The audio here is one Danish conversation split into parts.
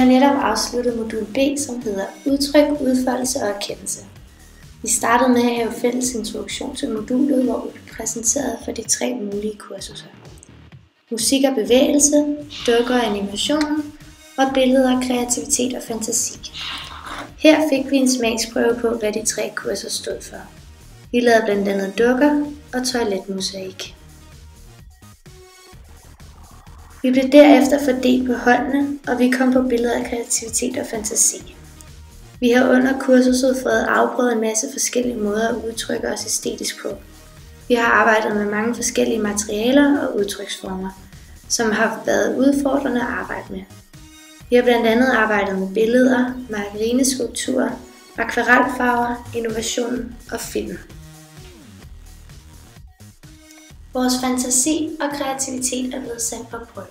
har netop afsluttet modul B, som hedder Udtryk, udfoldelse og erkendelse. Vi startede med at have fælles introduktion til modulet, hvor vi blev præsenteret for de 3 mulige kursuser. Musik og bevægelse, dukker og animation og billeder, kreativitet og fantasi. Her fik vi en smagsprøve på, hvad de 3 kurser stod for. Vi lavede blandt andet dukker og toiletmosaik. Vi blev derefter fordelt på holdene, og vi kom på billeder, kreativitet og fantasi. Vi har under kursuset fået afprøvet en masse forskellige måder at udtrykke os æstetisk på. Vi har arbejdet med mange forskellige materialer og udtryksformer, som har været udfordrende at arbejde med. Vi har blandt andet arbejdet med billeder, margarineskulpturer, akvarelfarver, innovation og film. Vores fantasi og kreativitet er blevet sat på prøve,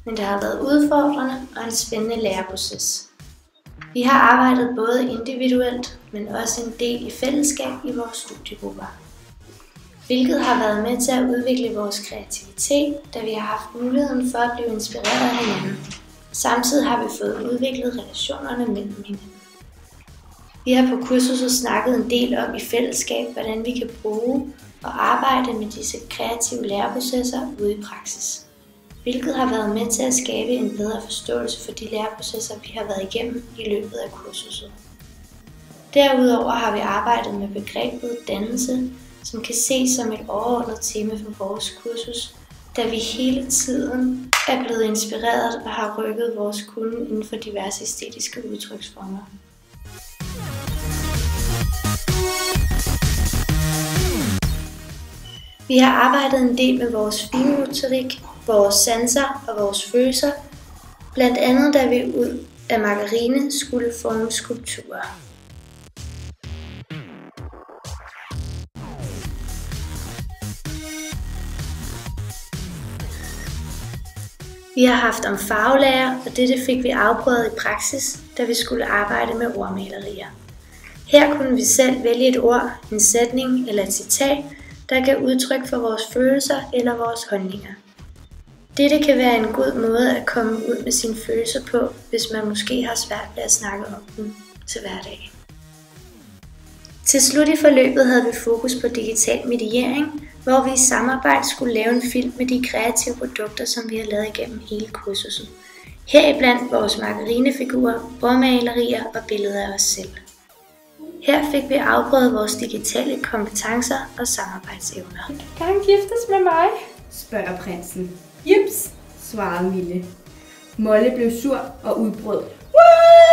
men det har været udfordrende og en spændende læreproces. Vi har arbejdet både individuelt, men også en del i fællesskab i vores studiegrupper, hvilket har været med til at udvikle vores kreativitet, da vi har haft muligheden for at blive inspireret af hinanden. Samtidig har vi fået udviklet relationerne mellem hinanden. Vi har på kursuset snakket en del om i fællesskab, hvordan vi kan bruge og arbejde med disse kreative læreprocesser ude i praksis, hvilket har været med til at skabe en bedre forståelse for de læreprocesser, vi har været igennem i løbet af kursuset. Derudover har vi arbejdet med begrebet dannelse, som kan ses som et overordnet tema for vores kursus, da vi hele tiden er blevet inspireret og har rykket vores kunde inden for diverse æstetiske udtryksformer. Vi har arbejdet en del med vores finmotorik, vores sanser og vores følelser, blandt andet da vi ud af margarine skulle forme skulpturer. Vi har haft om farvelære, og dette fik vi afprøvet i praksis, da vi skulle arbejde med ordmalerier. Her kunne vi selv vælge et ord, en sætning eller et citat, der gav udtryk for vores følelser eller vores holdninger. Dette kan være en god måde at komme ud med sine følelser på, hvis man måske har svært ved at snakke om dem til hverdag. Til slut i forløbet havde vi fokus på digital mediering, hvor vi i samarbejde skulle lave en film med de kreative produkter, som vi har lavet igennem hele kursuset. Heriblandt vores margarinefigurer, bordmalerier og billeder af os selv. Her fik vi afprøvet vores digitale kompetencer og samarbejdsevner. Kan han giftes med mig? Spørger prinsen. Jips, svarede Mille. Molle blev sur og udbrød. What?